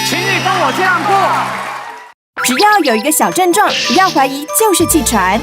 请你帮我这样做。只要有一个小症状，不要怀疑就是气喘。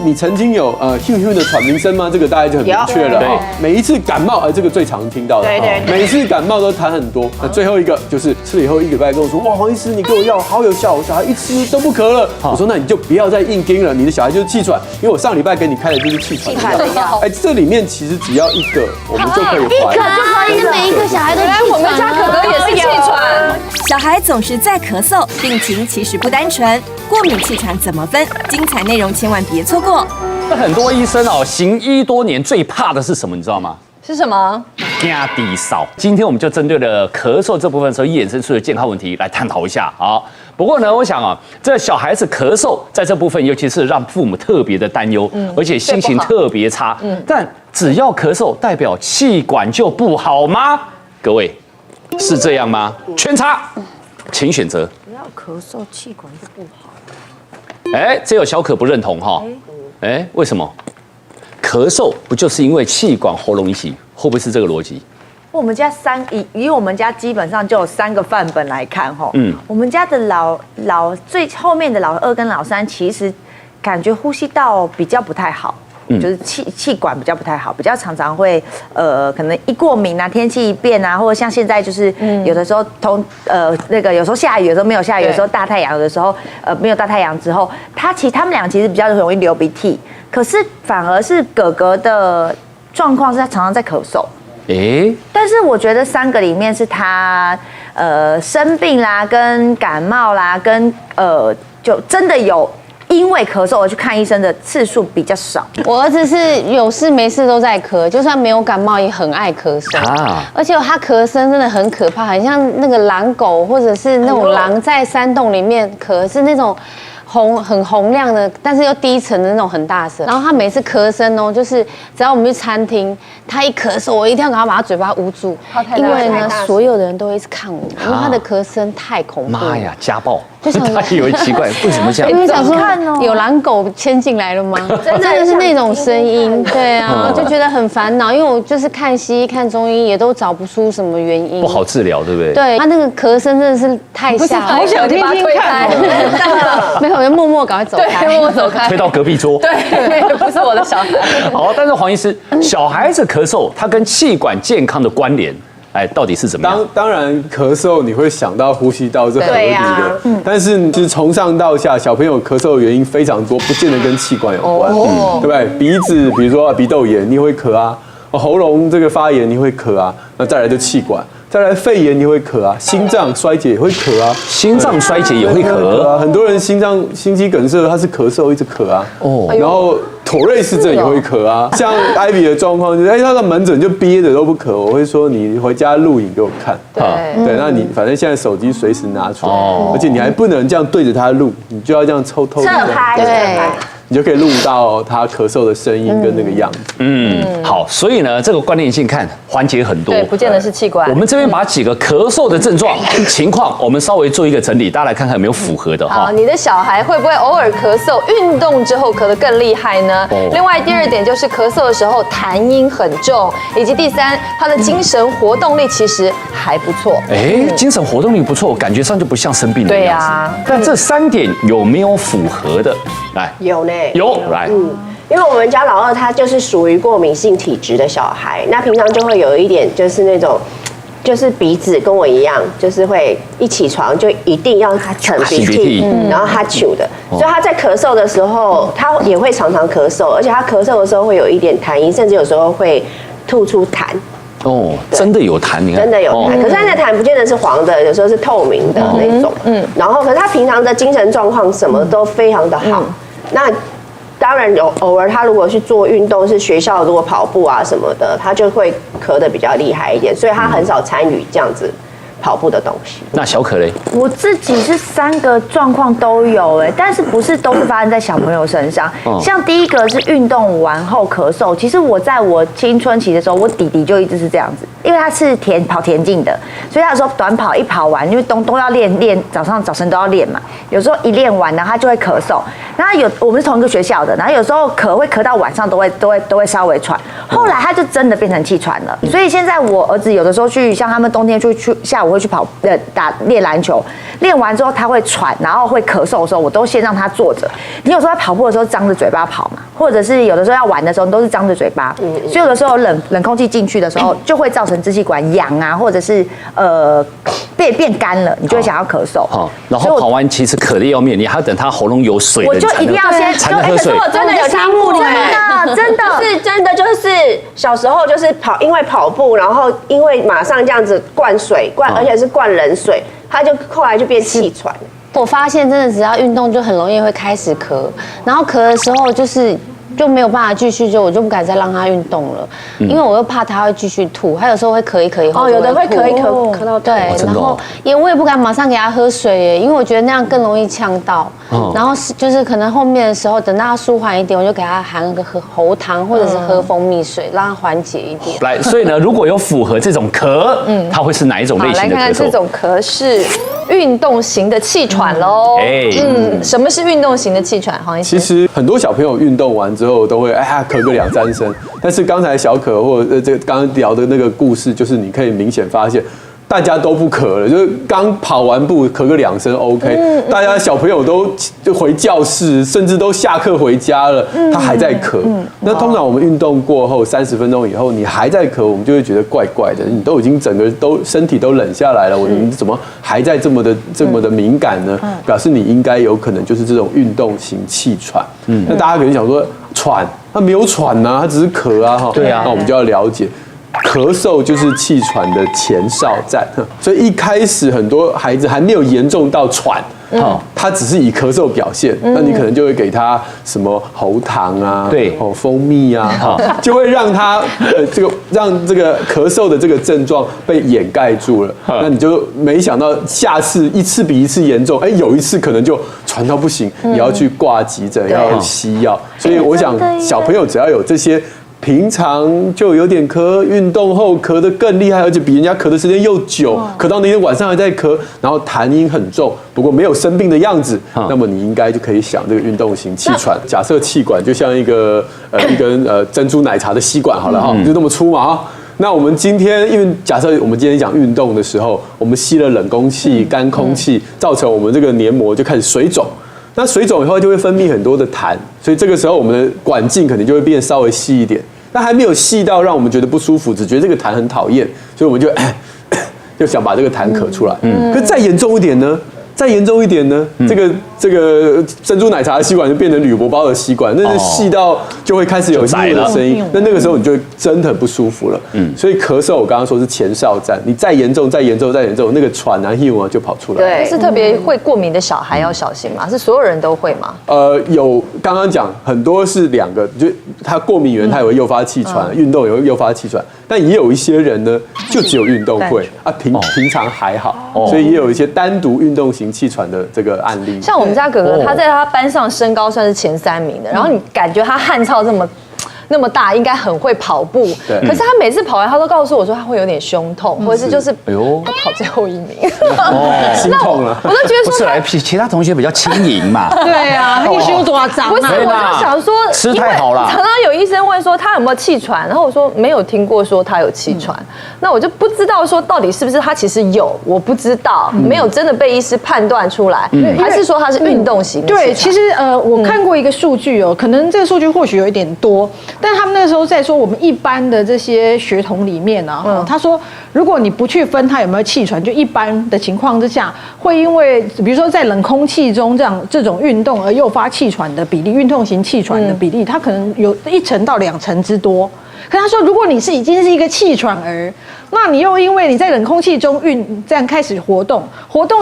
你曾经有咻的喘鸣声吗？这个大家就很明确了哈。每一次感冒，这个最常听到的。对。每次感冒都痰很多。那最后一个就是吃了以后1个礼拜跟我说，哇，黄医师你给我药好有效，我小孩一吃都不咳了。我说那你就不要再硬盯了，你的小孩就是气喘，因为我上礼拜给你开的就是气喘的药。哎，这里面其实只要1个，我们就可以怀。1个就可以，每一个小孩都气喘。我们家可可也是气喘。小孩总是在咳嗽，病情其实不单纯。过敏气喘怎么分？精彩内容千万别错过。很多医生行医多年，最怕的是什么？你知道吗？是什么？压低烧。今天我们就针对了咳嗽这部分所衍生出的健康问题来探讨一下啊。不过呢，我想这小孩子咳嗽在这部分，尤其是让父母特别的担忧，而且心情特别差。但只要咳嗽，代表气管就不好吗？各位，是这样吗？圈叉，请选择。不要咳嗽，气管就不好。这有小可不认同哈。为什么？咳嗽不就是因为气管喉咙一起？会不会是这个逻辑？我们家以我们家基本上就有3个范本来看哈。我们家的最后面的老2跟老3，其实感觉呼吸道比较不太好。就是气管比较不太好，比较常常会可能一过敏啊，天气一变啊，或者像现在就是有的时候有时候下雨，有时候没有下雨，有时候大太阳，有的时候没有大太阳之后，他们俩其实比较容易流鼻涕，可是反而是哥哥的状况是他常常在咳嗽。但是我觉得3个里面是他生病啦，跟感冒啦，跟就真的有。因为咳嗽而去看医生的次数比较少。我儿子是有事没事都在咳，就算没有感冒也很爱咳嗽而且他咳声真的很可怕，很像那个狼狗或者是那种狼在山洞里面咳，是那种很洪亮的，但是又低沉的那种很大声。然后他每次咳声就是只要我们去餐厅，他一咳嗽，我一定要赶快把他嘴巴捂住，因为呢所有的人都会一直看我，因为他的咳声太恐怖。妈呀，家暴！他以为奇怪，为什么这样？因为想说有狼狗牵进来了吗？真的是那种声音，对啊，就觉得很烦恼。因为我就是看西医、看中医，也都找不出什么原因，不好治疗，对不对？对，他那个咳声真的是太吓人，好想听听看。没有，就默默赶快走开，默默走开，推到隔壁桌。对，不是我的小孩。好，但是黄医师，小孩子咳嗽，它跟气管健康的关联。到底是怎么样？当然，咳嗽你会想到呼吸道是合理的，但是其实从上到下，小朋友咳嗽的原因非常多，不见得跟气管有关，对不对？鼻子，比如说鼻窦炎，你会咳啊；喉咙这个发炎，你会咳啊；那再来就气管。再来肺炎你会咳啊，心脏衰竭也会咳啊，心脏衰竭也会咳啊，很多人心肌梗塞他是咳嗽一直咳啊，然后妥瑞氏症也会咳啊，像 Ivy 的状况就是他的门诊就憋着都不咳，我会说你回家录影给我看，对，那你反正现在手机随时拿出来，而且你还不能这样对着他录，你就要这样偷偷侧拍，对。你就可以录到他咳嗽的声音跟那个样子。好，所以呢，这个关联性看缓解很多，对，不见得是气管。我们这边把几个咳嗽的症状情况，我们稍微做一个整理，大家来看看有没有符合的哈。好，你的小孩会不会偶尔咳嗽，运动之后咳得更厉害呢？另外第2点就是咳嗽的时候痰音很重，以及第3，他的精神活动力其实还不错。精神活动力不错，感觉上就不像生病的样子。但这3点有没有符合的？来，有呢。有来，因为我们家老2他就是属于过敏性体质的小孩，那平常就会有一点就是那种，就是鼻子跟我一样，就是会一起床就一定要擤鼻涕，然后哈啾的，所以他在咳嗽的时候，他也会常常咳嗽，而且他咳嗽的时候会有一点痰音，甚至有时候会吐出痰。真的有痰，你看，真的有痰，可是他的痰不见得是黄的，有时候是透明的那种。然后可是他平常的精神状况什么都非常的好，那。当然偶尔他如果去做运动，是学校如果跑步啊什么的，他就会咳得比较厉害一点，所以他很少参与这样子跑步的东西。那小可嘞？我自己是3个状况都有但是不是都是发生在小朋友身上。像第1个是运动完后咳嗽，其实我在我青春期的时候，我弟弟就一直是这样子。因为他是跑田径的，所以他有时候短跑一跑完，因为都要练，早晨都要练嘛。有时候一练完呢，他就会咳嗽。然后我们是同一个学校的，然后有时候会咳到晚上都会稍微喘。后来他就真的变成气喘了。所以现在我儿子有的时候像他们冬天去下午会去练篮球，练完之后他会喘，然后会咳嗽的时候，我都先让他坐着。你有时候在跑步的时候张着嘴巴跑嘛，或者是有的时候要玩的时候，你都是张着嘴巴。所以有的时候冷空气进去的时候，就会造成支气管痒啊，或者是变干了，你就会想要咳嗽。好，然后跑完其实渴得要命，你还要等他喉咙有水，我就一定要先才能喝水。可是我真的有听过，真的就是小时候就是因为跑步，然后因为马上这样子灌水，而且是灌冷水，他就后来就变气喘。我发现真的只要运动就很容易会开始咳，然后咳的时候就没有办法继续，我就不敢再让他运动了，因为我又怕他会继续吐，他有时候会咳一咳以后有的会咳一咳到吐。对，然后我也不敢马上给他喝水耶，因为我觉得那样更容易呛到。然后就是可能后面的时候，等到他舒缓一点，我就给他含个喉糖或者是喝蜂蜜水，让他缓解一点。来，所以呢，如果有符合这种咳，它会是哪一种类型的咳嗽？来看看这种咳是运动型的气喘喽。什么是运动型的气喘？黄医师，其实很多小朋友运动完之后都会咳个2-3声，但是刚才小可或者这刚刚聊的那个故事，就是你可以明显发现。大家都不咳了，就是刚跑完步咳个2声 OK，大家小朋友都回教室，甚至都下课回家了，他还在咳。那通常我们运动过后30分钟以后，你还在咳，我们就会觉得怪怪的。你都已经整个身体都冷下来了，你怎么还在这么的敏感呢？表示你应该有可能就是这种运动型气喘。那大家可能想说喘，他没有喘啊，他只是咳啊哈。对啊，那我们就要了解。咳嗽就是气喘的前哨站，所以一开始很多孩子还没有严重到喘，他只是以咳嗽表现，那你可能就会给他什么喉糖啊，对，蜂蜜啊，就会让他让这个咳嗽的这个症状被掩盖住了。那你就没想到下次一次比一次严重，有一次可能就喘到不行，也要去挂急诊，要吸药。所以我想小朋友只要有这些。平常就有点咳，运动后咳得更厉害，而且比人家咳的时间又久，咳到那天晚上还在咳，然后痰音很重，不过没有生病的样子，那么你应该就可以想这个运动型气喘。假设气管就像一根珍珠奶茶的吸管好了哈，就那么粗嘛哈。那我们今天因为假设我们今天讲运动的时候，我们吸了冷空气、干空气，造成我们这个黏膜就开始水肿。那水肿以后就会分泌很多的痰，所以这个时候我们的管径可能就会变稍微细一点。那还没有细到让我们觉得不舒服，只觉得这个痰很讨厌，所以我们就想把这个痰咳出来。可是再严重一点呢？这个珍珠奶茶的吸管就变成铝箔包的吸管，那是细到就会开始有腻的声音。那个时候你就真的很不舒服了。所以咳嗽我刚刚说是前哨站，你再严重，那个喘啊、气啊就跑出来。对，是特别会过敏的小孩要小心吗？是所有人都会吗？有刚刚讲很多是2个，就他过敏源他也会诱发气喘，运动也会诱发气喘，但也有一些人呢，就只有运动会啊，平常还好，所以也有一些单独运动型气喘的这个案例。像我们家哥哥，他在他班上身高算是前3名的，然后你感觉他汗臭那么大，应该很会跑步。可是他每次跑完，他都告诉我说他会有点胸痛，或者是就是他跑最后1名，心痛了。我都觉得说不是来其他同学比较轻盈嘛。对啊，你胸多脏啊！不是，我就想说吃太好了。常常有医生问说他有没有气喘，然后我说没有听过说他有气喘，那我就不知道说到底是不是他其实有，我不知道，没有真的被医师判断出来，还是说他是运动型的气喘？对，其实我看过一个数据可能这个数据或许有一点多。但他们那时候在说，我们一般的这些学童里面啊，他说，如果你不去分他有没有气喘，就一般的情况之下，会因为比如说在冷空气中这种运动而诱发气喘的比例，运动型气喘的比例，它可能有1成到2成之多。可他说，如果你已经是一个气喘儿，那你又因为你在冷空气中这样开始活动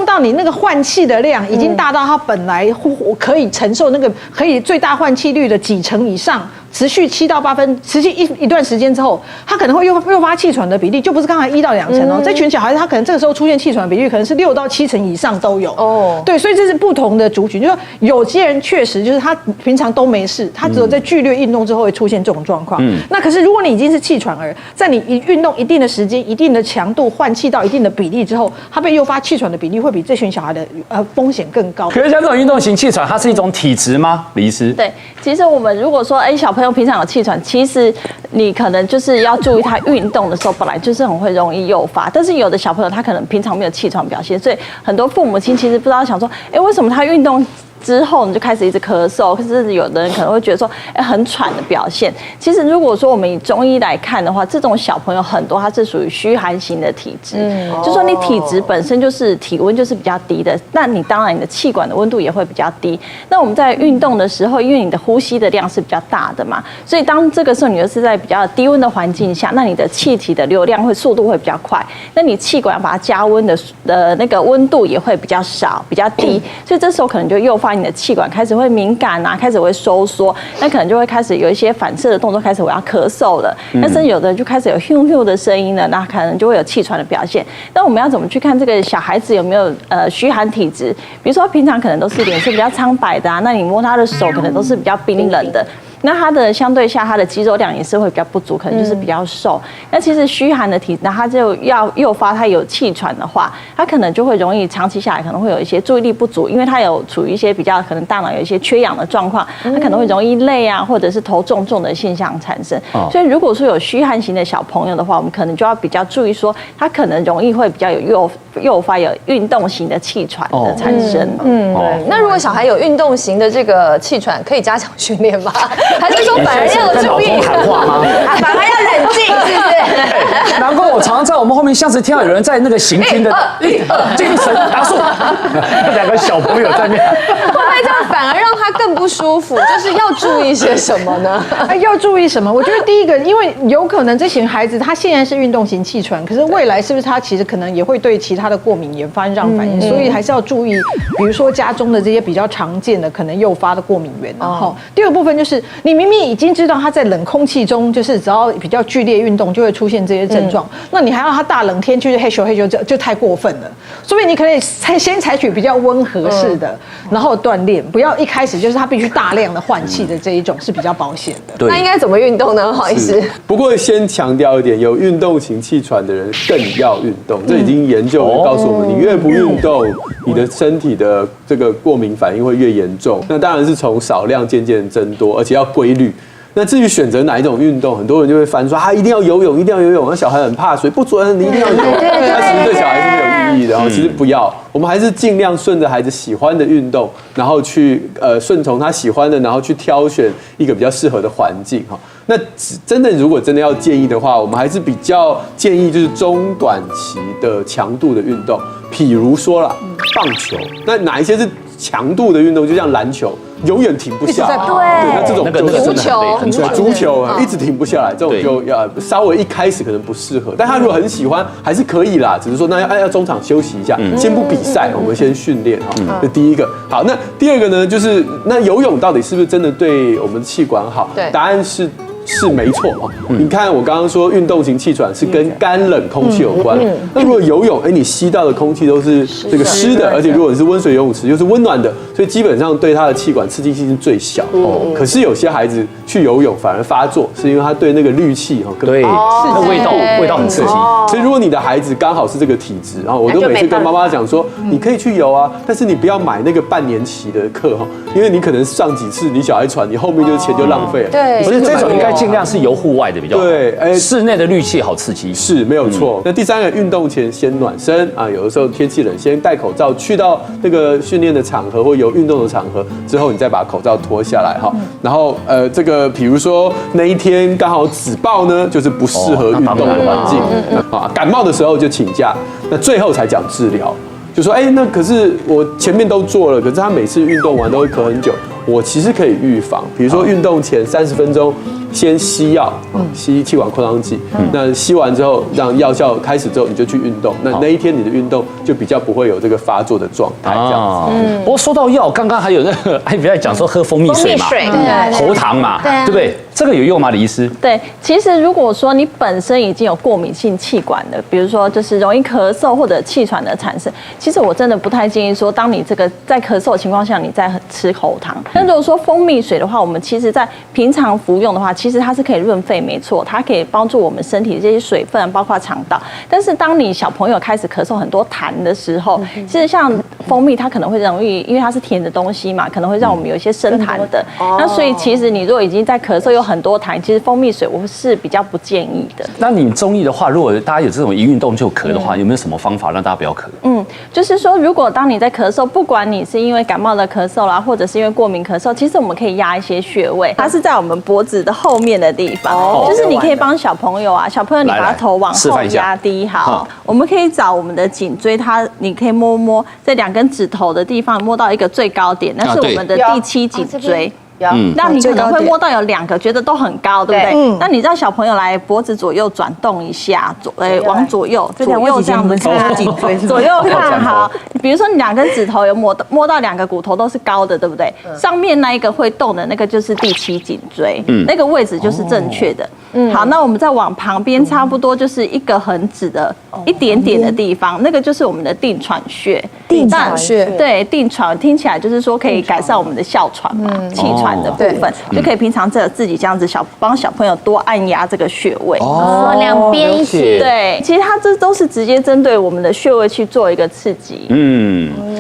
到你那个换气的量已经大到它本来可以承受那个可以最大换气率的几成以上，持续7到8分，持续一段时间之后，他可能会诱发气喘的比例就不是刚才1到2成哦，这群小孩子他可能这个时候出现气喘的比例可能是6到7成以上都有哦。对，所以这是不同的族群，就是说有些人确实就是他平常都没事，他只有在剧烈运动之后会出现这种状况。那可是如果你已经是气喘儿，在你运动一定的时间、一定的强度、换气到一定的比例之后，他被诱发气喘的比例会比这群小孩的风险更高。可是像这种运动型气喘，它是一种体质吗？李医师？对，其实我们如果说，小朋友平常有气喘，其实你可能就是要注意他运动的时候，本来就是很会容易诱发。但是有的小朋友他可能平常没有气喘表现，所以很多父母亲其实不知道想说，为什么他运动之后你就开始一直咳嗽，可是有的人可能会觉得说，很喘的表现。其实如果说我们以中医来看的话，这种小朋友很多他是属于虚寒型的体质，就说你体质本身就是体温就是比较低的，那你当然你的气管的温度也会比较低。那我们在运动的时候，因为你的呼吸的量是比较大的嘛，所以当这个时候你又是在比较低温的环境下，那你的气体的流量速度会比较快，那你气管把它加温的那个温度也会比较少比较低，所以这时候可能就诱发你的气管开始会敏感啊，开始会收缩，那可能就会开始有一些反射的动作，开始我要咳嗽了，那甚至有的人就开始有咻咻的声音了，那可能就会有气喘的表现。那我们要怎么去看这个小孩子有没有虚寒体质？比如说平常可能都是脸是比较苍白的啊，那你摸他的手可能都是比较冰冷的。那他的相对下，他的肌肉量也是会比较不足，可能就是比较瘦。那其实虚寒的体质，那他就要诱发他有气喘的话，他可能就会容易长期下来可能会有一些注意力不足，因为他有处于一些比较可能大脑有一些缺氧的状况，他可能会容易累啊，或者是头重重的现象产生。所以如果说有虚寒型的小朋友的话，我们可能就要比较注意说，他可能容易会比较有诱发有运动型的气喘的产生。对。那如果小孩有运动型的这个气喘，可以加强训练吗？还是说反而要注意喊话吗？反而要冷静，是不是？难怪我常常在我们后面像是听到有人在那个行军的精神打数，两个小朋友在那边，会不会这样反而让他更不舒服？就是要注意些什么呢？要注意什么？我觉得第一个，因为有可能这群孩子他现在是运动型气喘，可是未来是不是他其实可能也会对其他的过敏也发生让反应，所以还是要注意，比如说家中的这些比较常见的可能诱发的过敏源。第二个部分就是你明明已经知道他在冷空气中，就是只要比较剧烈运动就会出现这些症状，那你还要他大冷天去嘿咻嘿咻就太过分了。所以你可以先采取比较温和式的，然后锻炼，不要一开始就是他必须大量的换气的这一种是比较保险的。那应该怎么运动呢？黄医师。不过先强调一点，有运动型气喘的人更要运动，这已经研究告诉我们，你越不运动，你的身体的这个过敏反应会越严重。那当然是从少量渐渐增多，而且要规律。那至于选择哪一种运动，很多人就会翻说一定要游泳，一定要游泳。那小孩很怕水，不准，你一定要游。那其实对小孩是没有意义的。其实不要，我们还是尽量顺着孩子喜欢的运动，然后去顺从他喜欢的，然后去挑选一个比较适合的环境哈。那如果真的要建议的话，我们还是比较建议就是中短期的强度的运动，譬如说啦，棒球。那哪一些是强度的运动？就像篮球。永远停不下来，对，那这种足球足球一直停不下来，这种就要稍微一开始可能不适合，但他如果很喜欢，还是可以啦，只是说那要中场休息一下，先不比赛，我们先训练哈。这第一个。好，那第二个呢，就是那游泳到底是不是真的对我们的气管好？答案是没错哦。你看我刚刚说运动型气喘是跟干冷空气有关，那如果游泳，你吸到的空气都是这个湿的，而且如果你是温水游泳池又是温暖的，所以基本上对他的气管刺激性是最小。可是有些孩子去游泳反而发作，是因为他对那个氯气对，那味道很刺激。所以如果你的孩子刚好是这个体质，然后我都每次跟妈妈讲说，你可以去游啊，但是你不要买那个半年期的课哈，因为你可能上几次你小孩喘，你后面就是钱就浪费了。对，所以这种应该尽量是游户外的比较好。对，室内的氯气好刺激，是没有错。那第三个，运动前先暖身啊，有的时候天气冷，先戴口罩，去到那个训练的场合或有运动的场合之后，你再把口罩脱下来哈。然后这个比如说那一天刚好紫爆呢，就是不适合运动的环境啊，感冒的时候就请假，那最后才讲治疗。就说那可是我前面都做了，可是他每次运动完都会咳很久。我其实可以预防，比如说运动前30分钟，先吸药，吸气管扩张剂。那吸完之后，让药效开始之后，你就去运动。那一天你的运动就比较不会有这个发作的状态，这样子。不过说到药，刚刚还有那个艾比在讲说喝蜂蜜水嘛，喉糖嘛，对不对？这个有用吗，李医师？对，其实如果说你本身已经有过敏性气管的，比如说就是容易咳嗽或者气喘的产生，其实我真的不太建议说，当你这个在咳嗽的情况下，你在吃喉糖。那如果说蜂蜜水的话，我们其实在平常服用的话，其实它是可以润肺，没错，它可以帮助我们身体的这些水分，包括肠道。但是当你小朋友开始咳嗽很多痰的时候，其实像蜂蜜它可能会容易，因为它是甜的东西嘛，可能会让我们有一些生痰的。那所以其实你如果已经在咳嗽有很多痰，其实蜂蜜水我是比较不建议的。那你中医的话，如果大家有这种一运动就咳的话，有没有什么方法让大家不要咳？就是说，如果当你在咳嗽，不管你是因为感冒的咳嗽啦，或者是因为过敏咳嗽，其实我们可以压一些穴位，它是在我们脖子的后面的地方，就是你可以帮小朋友你把他头往后压低，好，我们可以找我们的颈椎，你可以摸在2根指头的地方摸到一个最高点，那是我们的第7颈椎。那你可能会摸到有2个，觉得都很高，对不对？那你让小朋友来脖子左右转动一下，往左右这样子看，左右看好。比如说你2根指头有摸到2个骨头都是高的，对不对？上面那一个会动的那个就是第7颈椎，那个位置就是正确的。好，那我们再往旁边差不多就是一个很直的一点点的地方，那个就是我们的定喘穴。定喘穴，对，定喘听起来就是说可以改善我们的哮喘嘛，气喘的部分，就可以平常自己这样子帮小朋友多按压这个穴位。两边一起。对，其实它这都是直接针对我们的穴位去做一个刺激。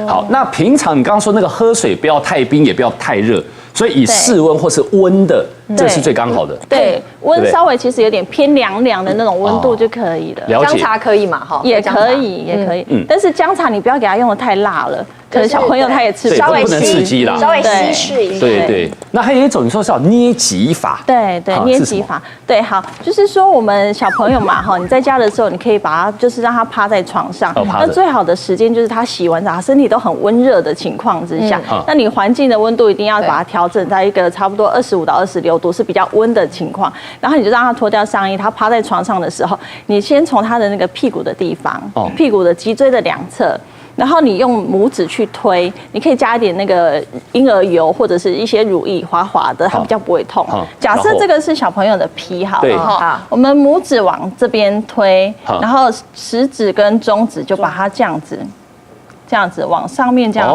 好，那平常你刚刚说那个喝水不要太冰，也不要太热。所以以室温或是温的，这是最刚好的。对，温稍微其实有点偏凉的那种温度就可以了。了解。姜茶可以嘛？哈，也可以。但是姜茶你不要给它用的太辣了，可能小朋友他也吃不稍微不能刺激啦，稍微稀释一下。对。那还有一种你说是要捏脊法。对，捏脊法。对，好，就是说我们小朋友嘛，你在家的时候，你可以把他就是让他趴在床上。那最好的时间就是他洗完澡，他身体都很温热的情况之下，那你环境的温度一定要把它调整在一个差不多25到26度是比较温的情况。然后你就让他脱掉上衣，他趴在床上的时候，你先从他的那个屁股的地方，屁股的脊椎的2侧。然后你用拇指去推，你可以加一点那个婴儿油或者是一些乳液，滑滑的，它比较不会痛。假设这个是小朋友的皮，好了哈，我们拇指往这边推，然后食指跟中指就把它这样子往上面这样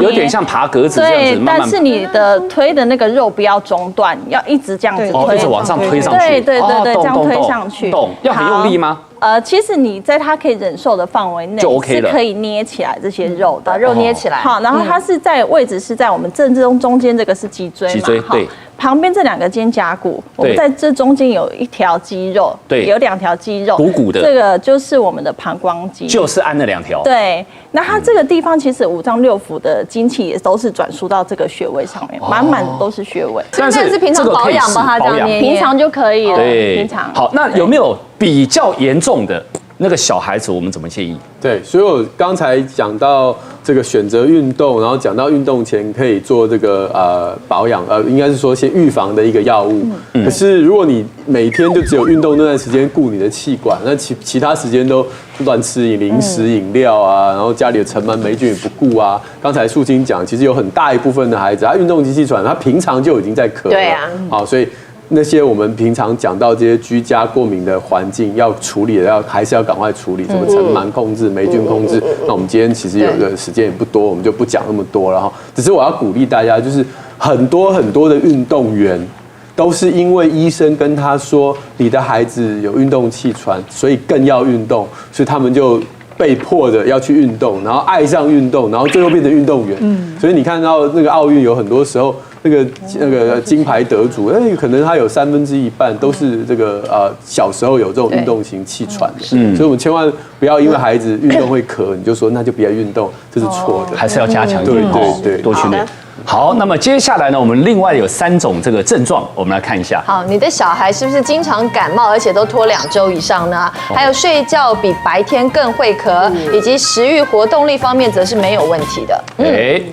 有点像爬格子这样子。对，但是你的推的那个肉不要中断，要一直这样子推，一直往上推上去。对，这样推上去。要很用力吗？其实你在它可以忍受的范围内，是可以捏起来这些肉的，把肉捏起来。好，然后它是在位置是在我们正中间，这个是脊椎嘛？对。旁边这2个肩胛骨，我们在这中间有一条肌肉，对，有2条肌肉，鼓的，这个就是我们的膀胱经，就是按那2条。对，那它这个地方其实5脏6腑的精气也都是转输到这个穴位上面，满满的都是穴位。但是平常保养吧，它这样捏，平常就可以了。对，平常。好，那有没有比较严重的那个小孩子，我们怎么建议？对，所以我刚才讲到这个选择运动，然后讲到运动前可以做这个保养，应该是说先预防的一个药物。可是如果你每天就只有运动那段时间顾你的气管，那其他时间都乱吃零食饮料啊，然后家里的尘螨霉菌也不顾啊。刚才素清讲，其实有很大一部分的孩子，他运动及气喘，他平常就已经在咳了。对啊。好，所以那些我们平常讲到这些居家过敏的环境要处理的，还是要赶快处理，什么尘螨控制、霉菌控制。那我们今天其实有的时间也不多，我们就不讲那么多了哈。只是我要鼓励大家，就是很多的运动员都是因为医生跟他说你的孩子有运动气喘，所以更要运动，所以他们就被迫的要去运动，然后爱上运动，然后最后变成运动员。所以你看到那个奥运有很多时候。那个金牌得主，可能他有1/3半都是这个小时候有这种运动型气喘的，所以我们千万不要因为孩子运动会咳，你就说那就不要运动，这是错的，还是要加强运动，对，多训练。好，那么接下来呢，我们另外有3种这个症状，我们来看一下。好，你的小孩是不是经常感冒，而且都拖2周以上呢？还有睡觉比白天更会咳，以及食欲活动力方面则是没有问题的。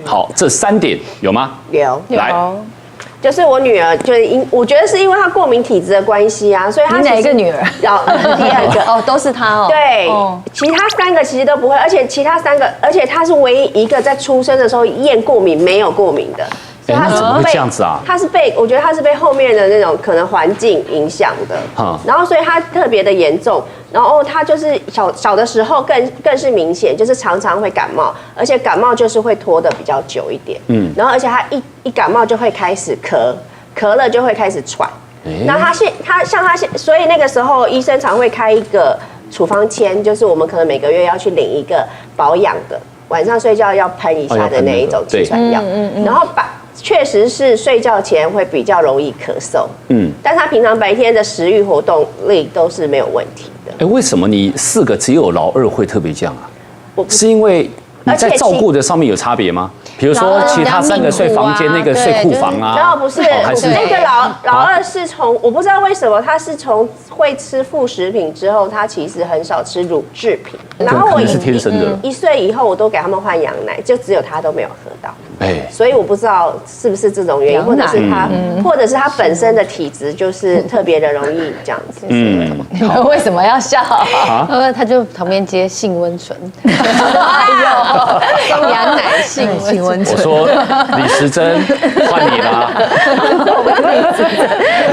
好，这3点有吗？有。来，就是我女儿，就是我觉得是因为她过敏体质的关系啊，所以她你哪一个女儿？第二个哦，都是她哦。对，其他3个其实都不会，而且其他3个，而且她是唯一一个在出生的时候验过敏没有过敏的。那怎么会这样子啊？我觉得他是被后面的那种可能环境影响的，然后所以他特别的严重，然后他就是小的时候更是明显，就是常常会感冒，而且感冒就是会拖得比较久一点，然后而且他一感冒就会开始咳了就会开始喘，那所以那个时候医生常会开一个处方签，就是我们可能每个月要去领一个保养的，晚上睡觉要喷一下的那一种气喘药，然后确实是睡觉前会比较容易咳嗽，但他平常白天的食欲活动力都是没有问题的。为什么你4个只有老2会特别这样啊？是因为你在照顾的上面有差别吗？比如说其他3个睡房间，那个睡库房啊？然后不是，那个老2是从我不知道为什么他是从会吃副食品之后，他其实很少吃乳制品。然后我是天生的1岁以后我都给他们换羊奶，就只有他都没有喝到。所以我不知道是不是这种原因，或者是他本身的体质就是特别的容易这样子。为什么要笑？他就旁边接性温存，羊奶性温存。我说李时珍换你啦，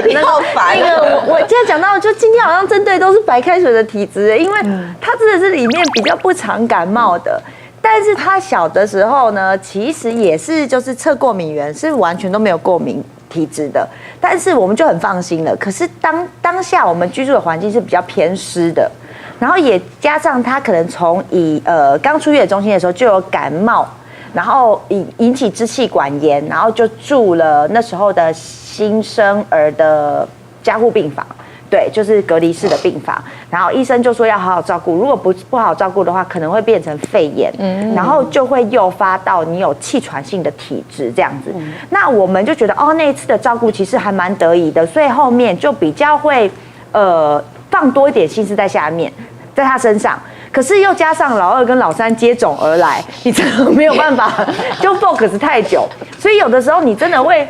你好烦。我今天讲到，就今天好像针对都是白开水的体质，因为他真的是里面比较不常感冒的。但是他小的时候呢，其实也是就是测过敏源是完全都没有过敏体质的，但是我们就很放心了。可是当下我们居住的环境是比较偏湿的，然后也加上他可能从刚出月子中心的时候就有感冒，然后引起支气管炎，然后就住了那时候的新生儿的加护病房。对，就是隔离式的病房，然后医生就说要好好照顾，如果不好好照顾的话，可能会变成肺炎，然后就会诱发到你有气喘性的体质这样子。那我们就觉得那一次的照顾其实还蛮得宜的，所以后面就比较会放多一点心思在下面，在他身上。可是又加上老2跟老3接踵而来，你真的没有办法就 focus 太久，所以有的时候你真的会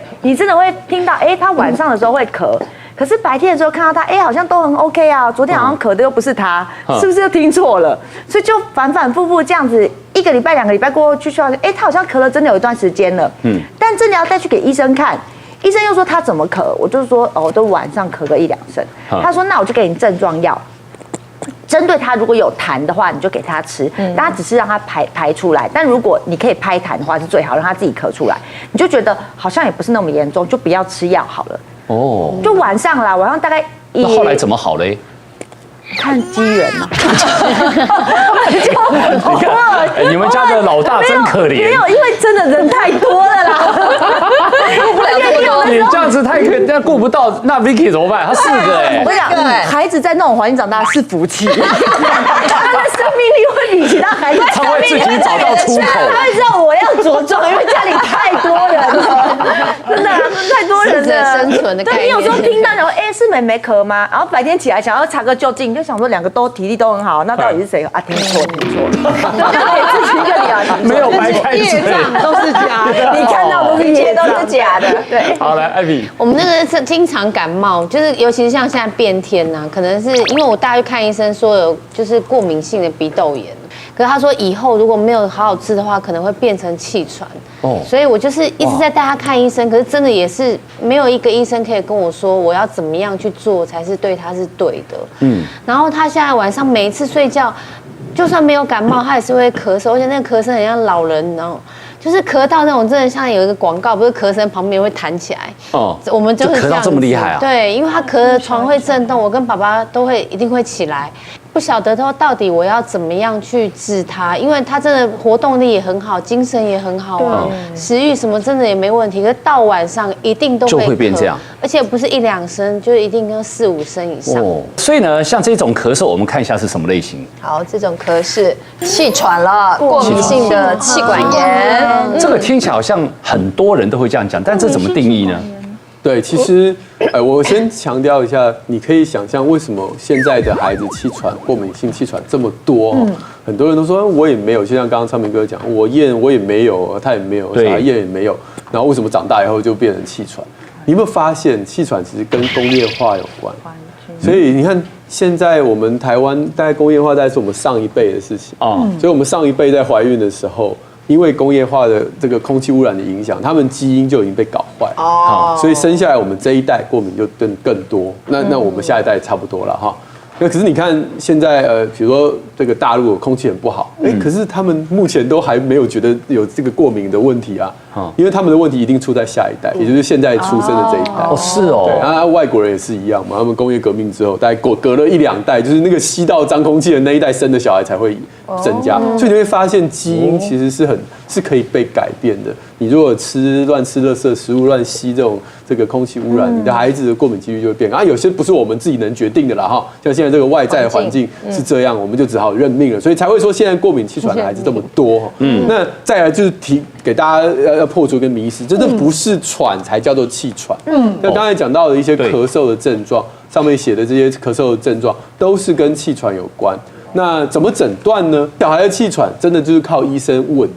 听到他晚上的时候会咳。可是白天的时候看到他，好像都很 OK 啊。昨天好像咳的又不是他，是不是又听错了？所以就反反复复这样子，1个礼拜、2个礼拜过后去说，他好像咳了真的有一段时间了。但真的要再去给医生看，医生又说他怎么咳？我就说都晚上咳个1-2声。他说那我就给你症状药，针对他如果有痰的话，你就给他吃，但他只是让他排出来。但如果你可以拍痰的话是最好，让他自己咳出来，你就觉得好像也不是那么严重，就不要吃药好了。就晚上啦，晚上大概那后来怎么好嘞？看机缘嘛。你看，你们家的老大真可怜。没有，因为真的人太多了啦，顾不了这么多。你这样子那顾不到，那 Vicky 怎么办？他4个我跟你讲，孩子在那种环境长大是福气，他的生命力会比其他孩子他会自己找到出口。他会知道我要茁壮，因为家里太多人了，真的太多人了。生存的概念。对，你有时候听到然后是妹妹咳吗？然后白天起来想要查个究竟，就想说2个都体力都很好，那到底是谁啊？听错，就给自己一个理由，没有白开水，都是假的，你看到都是一切都是假的。对，好来，艾比，我们那个是经常感冒，就是尤其是像现在变天呐，可能是因为我带去看医生说有就是过敏性的鼻窦炎，可是他说以后如果没有好好治的话，可能会变成气喘。所以我就是一直在带他看医生，可是真的也是没有一个医生可以跟我说我要怎么样去做才是对他是对的。然后他现在晚上每一次睡觉，就算没有感冒，他也是会咳嗽，而且那个咳声很像老人，然后就是咳到那种真的像有一个广告，不是咳声旁边会弹起来。我们就是咳到这么厉害啊？对，因为他咳的床会震动，我跟爸爸都会一定会起来。不晓得他到底我要怎么样去治他，因为他真的活动力也很好，精神也很好啊，食欲什么真的也没问题。可是到晚上一定都会变这样，而且不是1-2声，就一定要4-5声以上。所以呢，像这种咳嗽，我们看一下是什么类型。好，这种咳是气喘了，过敏性的气管炎。这个听起来好像很多人都会这样讲，但这怎么定义呢？对，其实，我先强调一下，你可以想象为什么现在的孩子气喘、过敏性气喘这么多。很多人都说我也没有，就像刚刚昌明哥讲，我验我也没有，他也没有，小孩验也没有，然后为什么长大以后就变成气喘？你有没有发现气喘其实跟工业化有关？所以你看，现在我们台湾大概工业化，大概是我们上一辈的事情哦。所以我们上一辈在怀孕的时候，因为工业化的这个空气污染的影响，他们基因就已经被搞坏哦。所以生下来我们这一代过敏就更多。那我们下一代差不多了哈。那可是你看现在比如说这个大陆空气很不好，可是他们目前都还没有觉得有这个过敏的问题啊，因为他们的问题一定出在下一代，也就是现在出生的这一代。哦，是哦。对，然后外国人也是一样嘛，他们工业革命之后，大概隔了1-2代，就是那个吸到脏空气的那一代生的小孩才会增加，所以你会发现基因其实是可以被改变的。你如果乱吃垃圾食物，乱吸这个空气污染，你的孩子的过敏几率就会变高。有些不是我们自己能决定的啦哈，像现在这个外在环境是这样，我们就只好认命了，所以才会说现在过敏气喘的孩子这么多。那再来就是给大家要破除一个迷思，真的不是喘才叫做气喘。像刚才讲到的一些咳嗽的症状，上面写的这些咳嗽的症状都是跟气喘有关。那怎么诊断呢？小孩的气喘真的就是靠医生问。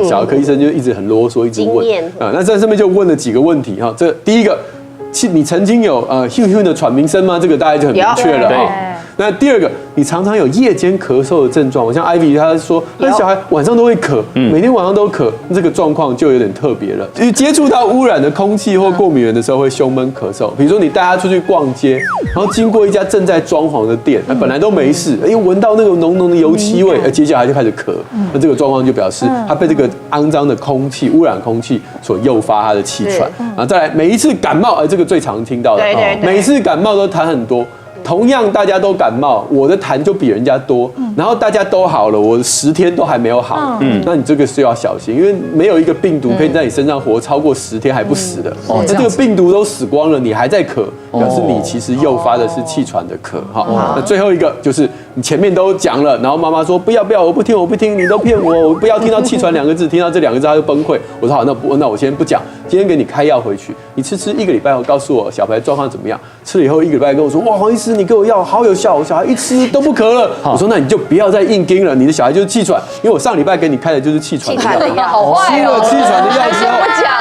小儿科医生就一直很啰嗦，一直问那在上面就问了几个问题哈。这第一个，你曾经有哼的喘鸣声吗？这个大家就很明确了哈。那第二个，你常常有夜间咳嗽的症状，我像 Ivy 她说，那小孩晚上都会咳，每天晚上都咳，这个状况就有点特别了。接触到污染的空气或过敏源的时候会胸闷咳嗽，比如说你带他出去逛街，然后经过一家正在装潢的店，本来都没事，闻到那个浓浓的油漆味，接下来就开始咳，那这个状况就表示他被这个肮脏的空气、污染空气所诱发他的气喘。然后再来，每一次感冒，这个最常听到的，每次感冒都痰很多。同样大家都感冒，我的痰就比人家多，然后大家都好了，我10天都还没有好，那你这个是要小心，因为没有一个病毒可以在你身上活超过10天还不死的。那这个病毒都死光了，你还在咳，表示你其实诱发的是气喘的咳哈。那最后一个就是你前面都讲了，然后妈妈说不要，我不听，你都骗我不要听到气喘2个字，听到这2个字他就崩溃。我说好，那我先不讲，今天给你开药回去，你吃1个礼拜后告诉我小孩状况怎么样。吃了以后1个礼拜跟我说，哇，黄医师你给我药好有效，我小孩一吃都不咳了。我说那你就不要再硬盯了，你的小孩就是气喘，因为我上礼拜给你开的就是气喘的药，好坏哦。吃了气喘的药之后，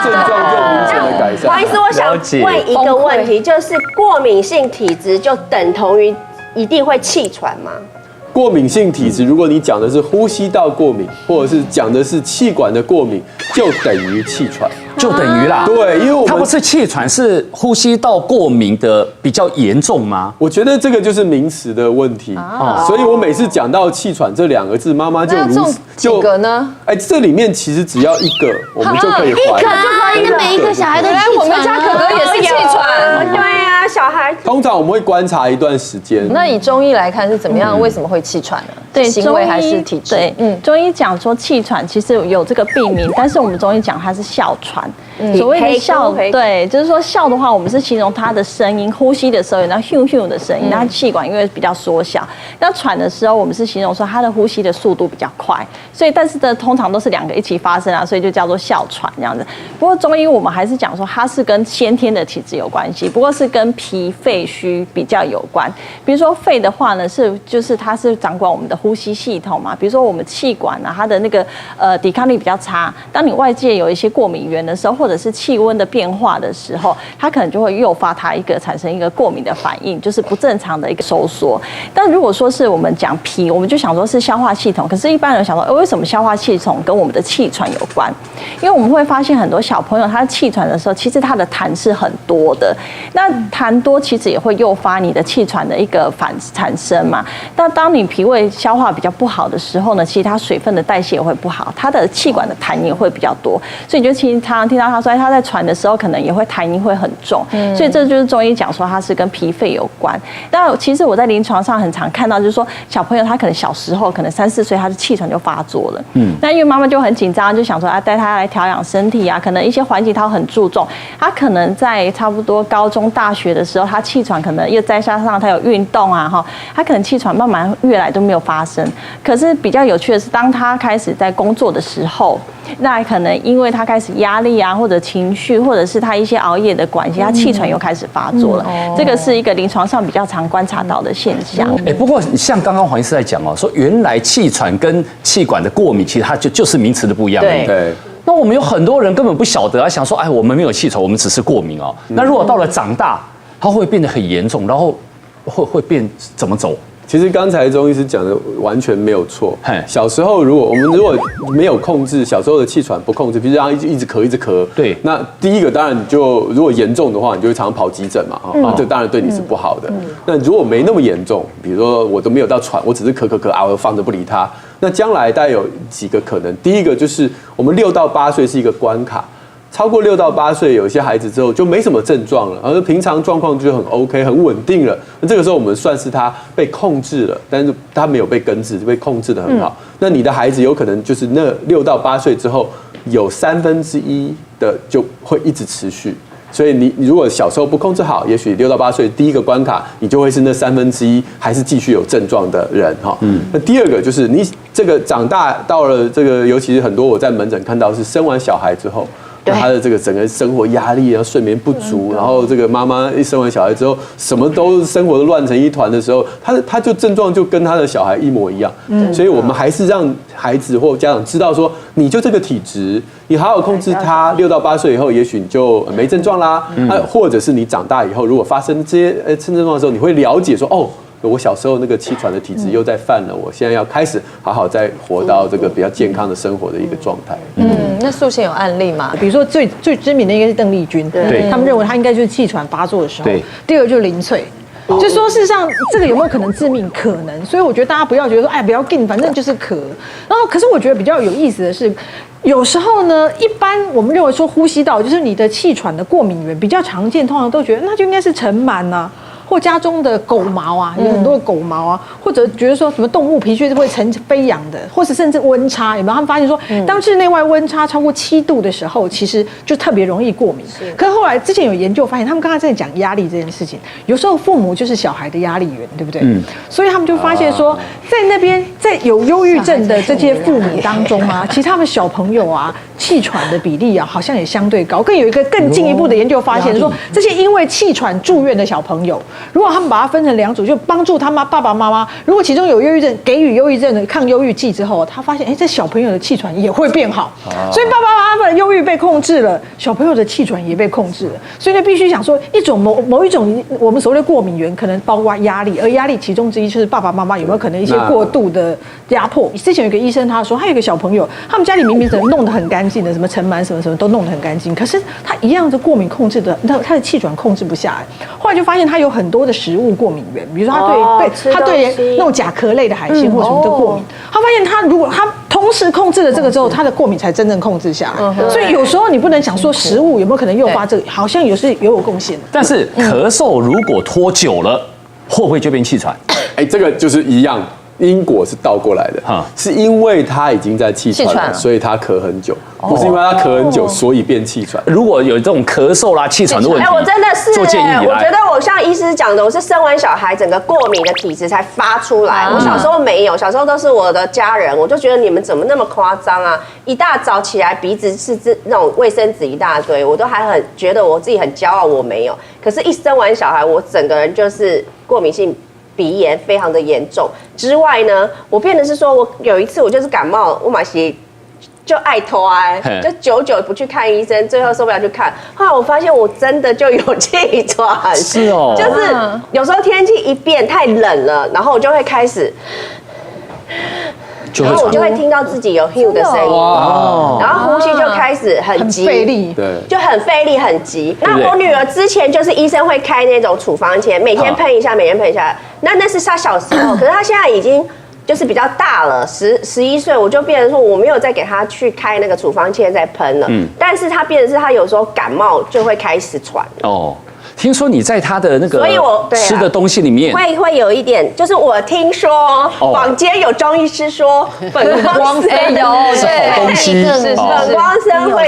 症状就明显的改善。黄医师，我想问一个问题，就是过敏性体质就等同于一定会气喘吗？过敏性体质，如果你讲的是呼吸道过敏，或者是讲的是气管的过敏，就等于气喘。就等于啦，对，因为它不是气喘，是呼吸道过敏的比较严重吗？我觉得这个就是名词的问题所以我每次讲到气喘这2个字，妈妈就几个呢？这里面其实只要1个，我们就可以怀疑。1个就可以，每一个小孩都气喘。我们家可可也是气喘，对啊，小孩。通常我们会观察一段时间。那以中医来看是怎么样？为什么会气喘呢？对，行为还是体质？对，中医讲说气喘其实有这个病名，但是我们中医讲它是哮喘。所谓的哮，对，就是说哮的话，我们是形容它的声音，呼吸的时候有那咻的声音，那气管因为比较缩小。那喘的时候，我们是形容说它的呼吸的速度比较快，所以但是通常都是2个一起发生啊，所以就叫做哮喘这样子。不过中医我们还是讲说它是跟先天的体质有关系，不过是跟脾肺虚比较有关。比如说肺的话呢，就是它是掌管我们的呼吸系统嘛，比如说我们气管啊，它的那个抵抗力比较差，当你外界有一些过敏源的时候，或者是气温的变化的时候，它可能就会诱发它产生一个过敏的反应，就是不正常的一个收缩。但如果说是我们讲脾，我们就想说是消化系统，可是一般人想说，为什么消化系统跟我们的气喘有关？因为我们会发现很多小朋友他气喘的时候，其实他的痰是很多的，那痰多其实也会诱发你的气喘的一个产生嘛。那当你脾胃消化比较不好的时候呢，其实它水分的代谢也会不好，它的气管的痰也会比较多，所以你就常常听到他说他在喘的时候可能也会痰音会很重，所以这就是中医讲说它是跟脾肺有关。那其实我在临床上很常看到，就是说小朋友他可能小时候可能3、4岁他的气喘就发作了，那因为妈妈就很紧张，就想说带他来调养身体啊，可能一些环境他很注重，他可能在差不多高中大学的时候，他气喘可能又再加上他有运动啊他可能气喘慢慢越来都没有发生。可是比较有趣的是，当他开始在工作的时候，那可能因为他开始压力啊，或者情绪，或者是他一些熬夜的关系，他气喘又开始发作了。这个是一个临床上比较常观察到的现象。不过像刚刚黄医师在讲说原来气喘跟气管的过敏，其实它就是名词的不一样。对。那我们有很多人根本不晓得啊，想说，哎，我们没有气喘，我们只是过敏哦。那如果到了长大，它会变得很严重，然后会变怎么走？其实刚才钟医师讲的完全没有错。小时候我们如果没有控制小时候的气喘不控制，比如让一直咳，对，那第一个当然你就如果严重的话，你就会常常跑急诊嘛，这当然对你是不好的。那如果没那么严重，比如说我都没有到喘，我只是咳啊，我放着不理它，那将来大概有几个可能。第一个就是我们6到8岁是一个关卡。超过6到8岁，有一些孩子之后就没什么症状了，而平常状况就很 OK 很稳定了。那这个时候我们算是他被控制了，但是他没有被根治，就被控制得很好。那你的孩子有可能就是那6到8岁之后，有1/3的就会一直持续。所以你如果小时候不控制好，也许6到8岁第一个关卡，你就会是那1/3还是继续有症状的人哈。那第二个就是你这个长大到了这个，尤其是很多我在门诊看到是生完小孩之后。他的这个整个生活压力，然后睡眠不足，然后这个妈妈一生完小孩之后，什么都生活都乱成一团的时候，他就症状就跟他的小孩一模一样。所以我们还是让孩子或家长知道说，你就这个体质，你好好控制它，6到8岁以后，也许你就没症状啦。或者是你长大以后，如果发生这些症状的时候，你会了解说，哦。我小时候那个气喘的体质又在犯了，我现在要开始好好再活到这个比较健康的生活的一个状态。那素心有案例吗？比如说最知名的应该是邓丽君，对，他们认为他应该就是气喘发作的时候。第二个就是林萃。就说事实上，这个有没有可能致命？可能，所以我觉得大家不要觉得说，哎，不要紧，反正就是咳。然后，可是我觉得比较有意思的是，有时候呢，一般我们认为说呼吸道就是你的气喘的过敏源比较常见，通常都觉得那就应该是尘螨呐。或家中的狗毛啊，有很多的狗毛啊，或者觉得说什么动物皮屑会呈飞扬的，或是甚至温差，有没有？他们发现说，当室内外温差超过7度的时候，其实就特别容易过敏。可是后来之前有研究发现，他们刚才在讲压力这件事情，有时候父母就是小孩的压力源，对不对？所以他们就发现说，在那边在有忧郁症的这些父母当中啊，其实他们小朋友啊，气喘的比例啊，好像也相对高。更有一个更进一步的研究发现说，这些因为气喘住院的小朋友。如果他们把它分成2组，就帮助他爸爸妈妈。如果其中有忧郁症，给予忧郁症的抗忧郁剂之后，他发现，这小朋友的气喘也会变好。所以爸爸妈妈的忧郁被控制了，小朋友的气喘也被控制了。所以呢，必须想说，某一种我们所谓的过敏源，可能包括压力，而压力其中之一就是爸爸妈妈有没有可能一些过度的压迫。之前有一个医生他说，他有一个小朋友，他们家里明明弄得很干净的，什么尘螨什么都弄得很干净，可是他一样的过敏控制的，他的气喘控制不下来。后来就发现他有很多的食物过敏源，比如说他对那种甲壳类的海鲜或什么都过敏。他发现他如果他同时控制了这个之后，他的过敏才真正控制下来。所以有时候你不能想说食物有没有可能诱发这个，好像也有贡献。但是咳嗽如果拖久了，会不会就变气喘？这个就是一样。因果是倒过来的，是因为他已经在气喘了，所以他咳很久，不是因为他咳很久所以变气喘。如果有这种咳嗽啦、气喘的问题，我真的是，做建议。我觉得我像医师讲的，我是生完小孩整个过敏的体质才发出来。我小时候没有，小时候都是我的家人，我就觉得你们怎么那么夸张啊！一大早起来鼻子是那种卫生纸一大堆，我都还很觉得我自己很骄傲，我没有。可是，一生完小孩，我整个人就是过敏性鼻炎非常的严重。之外呢，我变的是说，我有一次我就是感冒，我马上就爱拖就久久不去看医生，最后受不了去看。后来我发现我真的就有气喘，是哦，就是有时候天气一变太冷了，然后我就会开始。然后我就会听到自己有 "hu" 的声音，然后呼吸就开始很急，费力，对，就很费力很急。那我女儿之前就是医生会开那种处方签，每天喷一下，每天喷一下。那是她小时候，可是她现在已经就是比较大了，11岁，我就变成说我没有再给她去开那个处方签再喷了。但是她变成是她有时候感冒就会开始喘。听说你在他的那个吃的东西里面会有一点，就是我听说坊间有中医师说粉光参有好东西，粉光参会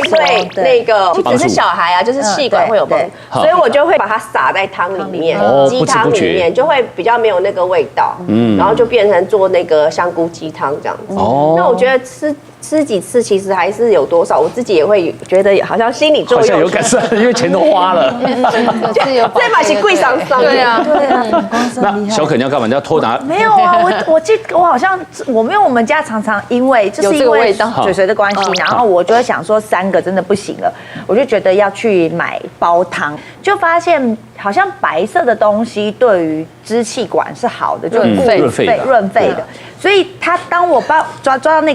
对那个不只是小孩啊，就是气管会有帮助，所以我就会把它撒在汤里面，鸡汤里面就会比较没有那个味道，然后就变成做那个香菇鸡汤这样子。那我觉得吃吃几次其实还是有多少，我自己也会觉得好像心理作用，好像有感受，因为钱都花了。这把是贵上上。对啊，那小可你要干嘛？你要偷拿？没有啊，我好像因为我们家常常因为就是因为水水的关系，然后我就会想说3个真的不行了，我就觉得要去买煲汤，就发现好像白色的东西对于支气管是好的，就润肺的。所以当我抓到那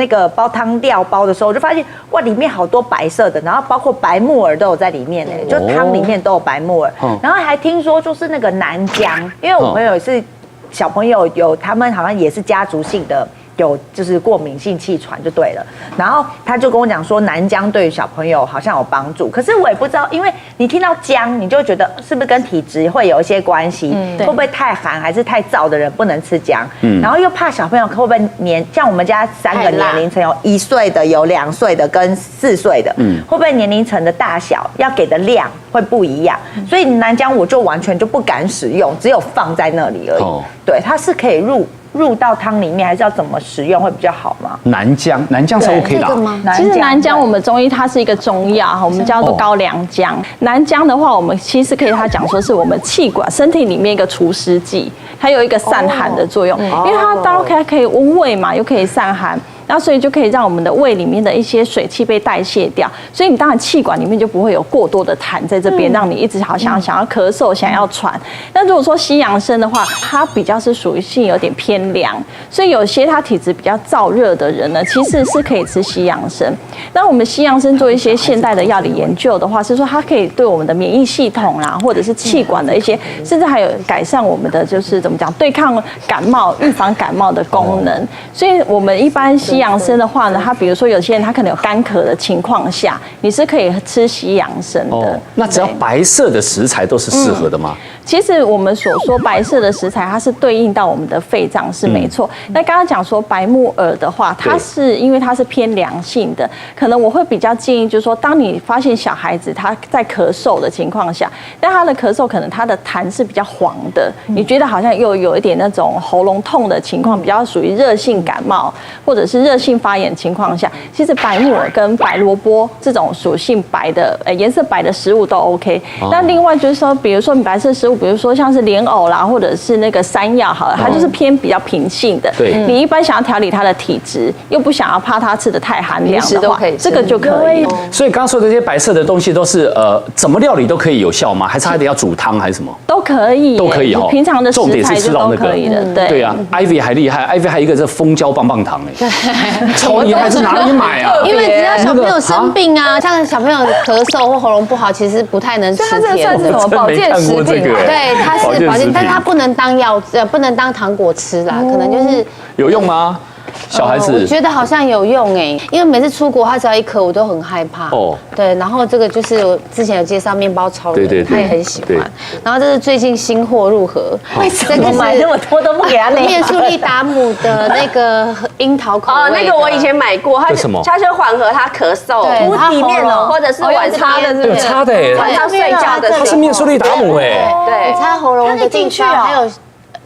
个煲汤料包的时候，我就发现哇，里面好多白色的，然后包括白木耳都有在里面呢，就汤里面都有白木耳。然后还听说就是那个南姜，因为我朋友也是小朋友他们好像也是家族性的。有就是过敏性气喘就对了，然后他就跟我讲说南姜对于小朋友好像有帮助，可是我也不知道，因为你听到姜，你就会觉得是不是跟体质会有一些关系，会不会太寒还是太燥的人不能吃姜，然后又怕小朋友会不会像我们家3个年龄层有1岁的、有2岁的跟4岁的，会不会年龄层的大小要给的量会不一样，所以南姜我就完全就不敢使用，只有放在那里而已。对，它是可以入到汤里面，还是要怎么使用会比较好吗？南姜是 OK 的吗？其实南姜我们中医它是一个中药，我们叫做高良姜。南姜的话，我们其实可以它讲说是我们气管身体里面一个除湿剂，它有一个散寒的作用，因为它当然可以温胃嘛，又可以散寒。那所以就可以让我们的胃里面的一些水气被代谢掉，所以你当然气管里面就不会有过多的痰在这边，让你一直好像想要咳嗽、想要喘。那如果说西洋参的话，它比较是属于性有点偏凉，所以有些他体质比较燥热的人呢，其实是可以吃西洋参。那我们西洋参做一些现代的药理研究的话，是说它可以对我们的免疫系统啦，或者是气管的一些，甚至还有改善我们的就是怎么讲，对抗感冒、预防感冒的功能。所以我们一般西洋参的话呢，它比如说有些人他可能有干咳的情况下，你是可以吃西洋参的。那只要白色的食材都是适合的吗？其实我们所说白色的食材，它是对应到我们的肺脏是没错。那刚刚讲说白木耳的话，它是因为它是偏凉性的，可能我会比较建议，就是说，当你发现小孩子他在咳嗽的情况下，但他的咳嗽可能他的痰是比较黄的，你觉得好像又有一点那种喉咙痛的情况，比较属于热性感冒或者是热性发炎情况下，其实白木耳跟白萝卜这种属性白的颜色白的食物都 OK。那另外就是说，比如说你白色食物，比如说像是莲藕啦，或者是那个山药，好了，它就是偏比较平性的。对，你一般想要调理它的体质，又不想要怕它吃的太寒凉的话，这个就可以。所以刚刚说的这些白色的东西都是怎么料理都可以有效吗？还是还得要煮汤还是什么？都可以，都可以哈。平常的食材就都可以的。对对啊 ，Ivy 还厉害 ，Ivy 还有一个是蜂胶棒棒糖哎，超厉害，是哪里买啊？因为只要小朋友生病啊，像小朋友咳嗽或喉咙不好，其实不太能吃甜的。什么保健食品？对，它是保健，但是它不能当药，不能当糖果吃啦，可能就是有用吗？小孩子，我觉得好像有用哎，因为每次出国他只要一咳，我都很害怕。哦，对，然后这个就是我之前有介绍面包超人，他也很喜欢。然后这是最近新货入盒，为什么买那么多都不给他那？面速利达姆的那个樱桃口味，那个我以前买过，它就缓和他咳嗽，对，它里面的或者是晚擦的，有擦的哎，晚上睡觉的，它是面速利达姆哎，对，擦喉咙的地方还有。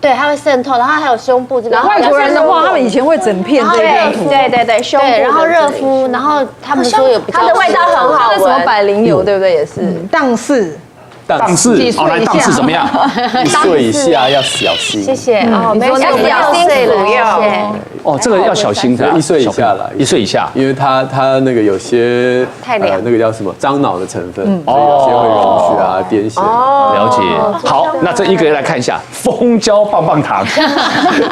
对，它会渗透，然后还有胸部这个。外国人的话，他们以前会整片这边涂。对，胸部，然后热敷，然后他们说有比较，它的味道很好闻。什么百灵油，对不对？也是荡氏。荡氏，好来荡氏怎么样？1岁以下要小心。谢谢哦，没有小心服用。哦，这个要小心的。1岁以下了，1岁以下，因为它那个有些太凉，那个叫什么樟脑的成分，所以有些会溶血啊、癫痫。了解。好，那这一个来看一下蜂胶棒棒糖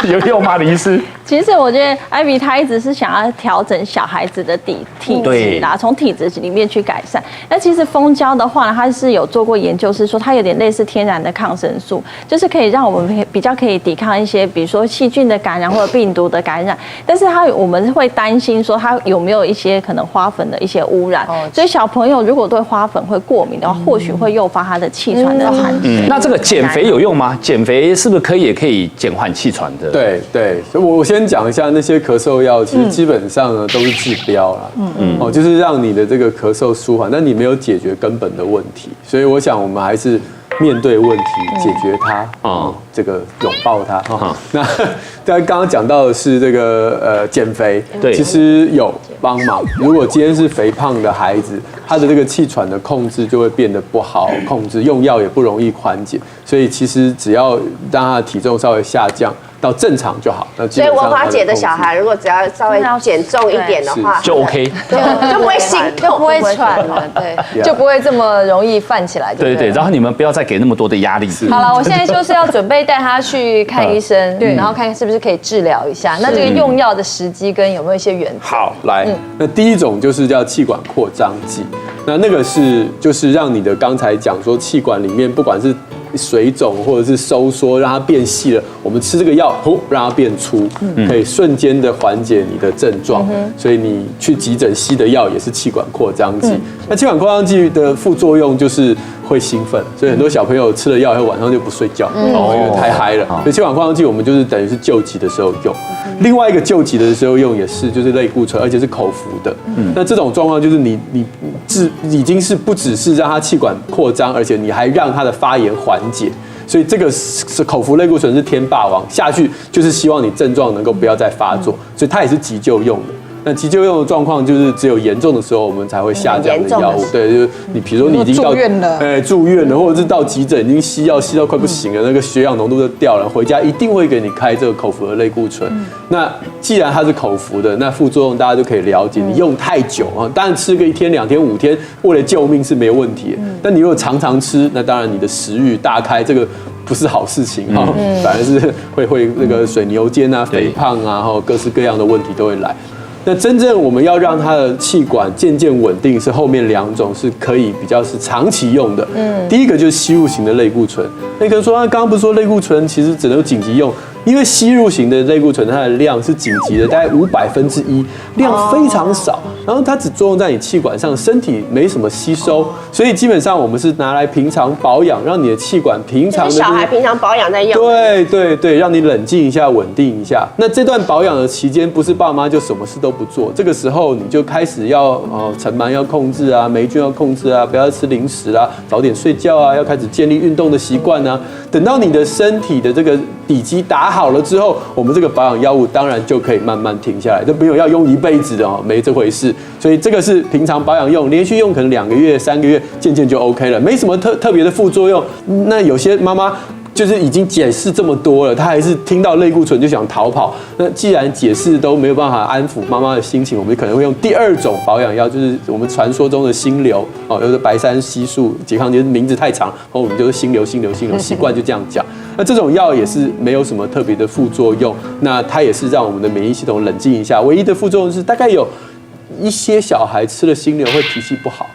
有用吗，李医师？其实我觉得艾比他一直是想要调整小孩子的体质啦，从体质里面去改善。那其实蜂胶的话呢，它是有做过研究，是说它有点类似天然的抗生素，就是可以让我们比较可以抵抗一些，比如说细菌的感染或者病毒的感染。但是我们会担心说它有没有一些可能花粉的一些污染。所以小朋友如果对花粉会过敏的话，或许会诱发他的气喘的产生。那这个减肥有用吗？减肥是不是也可以减缓气喘的？对，我先讲一下那些咳嗽药，其实基本上呢都是治标啦，就是让你的这个咳嗽舒缓，但你没有解决根本的问题，所以我想我们还是面对问题，解决它，这个拥抱它。那大家刚刚讲到的是这个减肥，对，其实有帮忙。如果今天是肥胖的孩子，他的这个气喘的控制就会变得不好控制，用药也不容易缓解。所以其实只要让他的体重稍微下降到正常就好。所以文华姐的小孩如果只要稍微减重一点的话，就 OK， 就不会心痛，就不会喘了，对，就不会这么容易犯起来。对，然后你们不要再给那么多的压力。好了，我现在就是要准备带他去看医生，对，然后看看是不是可以治疗一下。那这个用药的时机跟有没有一些原则？好，来，那第一种就是叫气管扩张剂，那个就是让你的刚才讲说气管里面不管是水肿或者是收缩，让它变细了，我们吃这个药，让它变粗，可以瞬间的缓解你的症状。所以你去急诊吸的药也是气管扩张剂。那气管扩张剂的副作用就是会兴奋，所以很多小朋友吃了药以后晚上就不睡觉，因为太嗨了。所以气管扩张剂我们就是等于是救急的时候用。另外一个救急的时候用也是就是类固醇，而且是口服的。那这种状况就是你已经是不只是让它气管扩张，而且你还让它的发炎缓解。所以这个是口服类固醇是天霸王，下去就是希望你症状能够不要再发作，所以它也是急救用的。那急救用的状况就是只有严重的时候我们才会下这样的药物。对，就是你比如说你已经到住院了，或者是到急诊已经吸药吸到快不行了，那个血氧浓度就掉了，回家一定会给你开这个口服的类固醇。那既然它是口服的，那副作用大家就可以了解。你用太久啊，当然吃个1天、2天、5天，为了救命是没有问题。但你如果常常吃，那当然你的食欲大开，这个不是好事情哈，反而是会那个水牛肩啊、肥胖啊，然后各式各样的问题都会来。那真正我们要让它的气管渐渐稳定，是后面2种是可以比较是长期用的。第一个就是吸入型的类固醇。那个人说，刚刚不是说类固醇其实只能紧急用？因为吸入型的类固醇它的量是紧急的，大概1/500，量非常少，然后它只作用在你气管上，身体没什么吸收，所以基本上我们是拿来平常保养，让你的气管平常的小孩平常保养在用。对，让你冷静一下，稳定一下。那这段保养的期间，不是爸妈就什么事都不做，这个时候你就开始要尘螨要控制啊，霉菌要控制啊，不要吃零食啊，早点睡觉啊，要开始建立运动的习惯啊。等到你的身体的这个底基打好了之后，我们这个保养药物当然就可以慢慢停下来，就没有要用一辈子的没这回事。所以这个是平常保养用，连续用可能2个月、3个月，渐渐就 OK 了，没什么特别的副作用。那有些妈妈就是已经解释这么多了，她还是听到类固醇就想逃跑。那既然解释都没有办法安抚妈妈的心情，我们可能会用第2种保养药，就是我们传说中的心流有的白山烯素拮抗剂名字太长，我们就是心流，习惯就这样讲。那这种药也是没有什么特别的副作用，那它也是让我们的免疫系统冷静一下。唯一的副作用是大概有一些小孩吃了心流会脾气不好。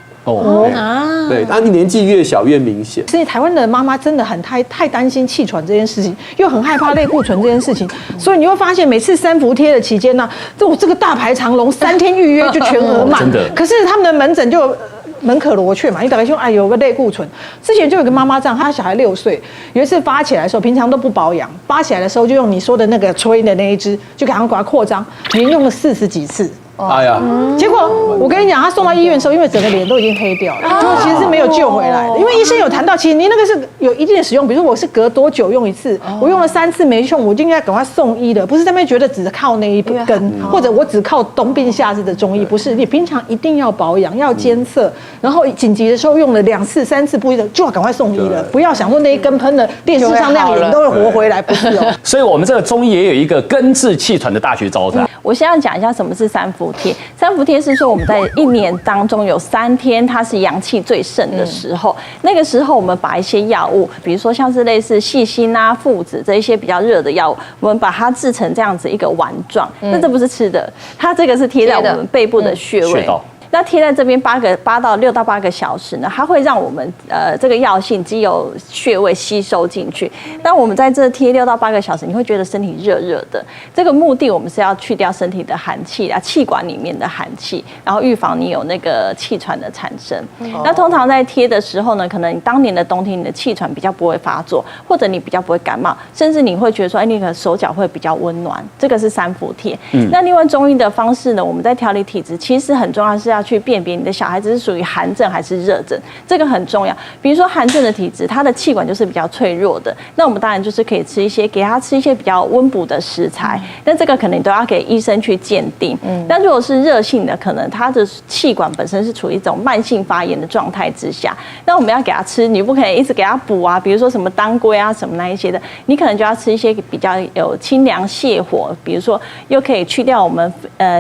对，你年纪越小越明显。所以台湾的妈妈真的太担心气喘这件事情，又很害怕类固醇这件事情，所以你会发现每次3伏贴的期间呢，这个大排长龙，3天预约就全额满。真的。可是他们的门诊就门可罗雀嘛，你大概说有个类固醇。之前就有个妈妈这样，她小孩6岁，有一次发起来的时候，平常都不保养，发起来的时候就用你说的那个吹的那一支，就赶快给它扩张，连用了40几次。哎呀，结果我跟你讲，他送到医院的时候，因为整个脸都已经黑掉了，就其实是没有救回来的。因为医生有谈到，其实你那个是有一定的使用，比如说我是隔多久用一次，我用了3次没用，我就应该赶快送医的，不是在那边觉得只靠那一根，或者我只靠冬病夏治的中医，不是，你平常一定要保养，要监测，然后紧急的时候用了2次、3次不一定就要赶快送医了，不要想说那一根喷了，电视上那样演都会活回来，不是哦。所以我们这个中医也有一个根治气喘的大绝招，是吧？我先要讲一下什么是3伏贴。3伏贴是说我们在1年当中有3天它是阳气最盛的时候，那个时候我们把一些药物，比如说像是类似细辛啊、附子这一些比较热的药物，我们把它制成这样子一个丸状。那这不是吃的，它这个是贴在我们背部的穴位。那贴在这边8到6到8个小时呢，它会让我们这个药性经由穴位吸收进去。那我们在这贴6到8个小时，你会觉得身体热热的。这个目的我们是要去掉身体的寒气啊，气管里面的寒气，然后预防你有那个气喘的产生。那通常在贴的时候呢，可能你当年的冬天你的气喘比较不会发作，或者你比较不会感冒，甚至你会觉得说，你的手脚会比较温暖。这个是3伏贴。那另外中医的方式呢，我们在调理体质，其实很重要是要要去辨别你的小孩子是属于寒症还是热症，这个很重要。比如说寒症的体质，他的气管就是比较脆弱的，那我们当然就是可以给他吃一些比较温补的食材，但这个可能都要给医生去鉴定。但如果是热性的，可能他的气管本身是处于一种慢性发炎的状态之下，那我们要给他吃，你不可以一直给他补啊，比如说什么当归啊什么那一些的，你可能就要吃一些比较有清凉泻火，比如说又可以去掉我们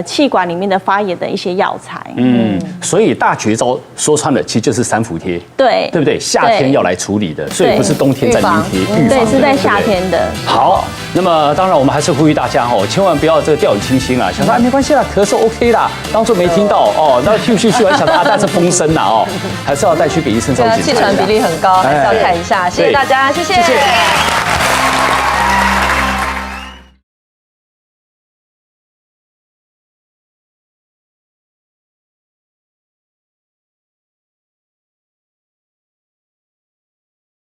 气管里面的发炎的一些药材。所以大绝招说穿了，其实就是3伏贴，对不对？夏天要来处理的，所以不是冬天在临贴，预防对，是在夏天的。好，那么当然我们还是呼吁大家千万不要这个掉以轻心啊，想说没关系啦，咳嗽 OK 啦，当作没听到哦，那继续完想到但是风声啦还是要带去给医生稍微检查一下。气喘比例很高，还是要看一下。谢谢大家，谢谢。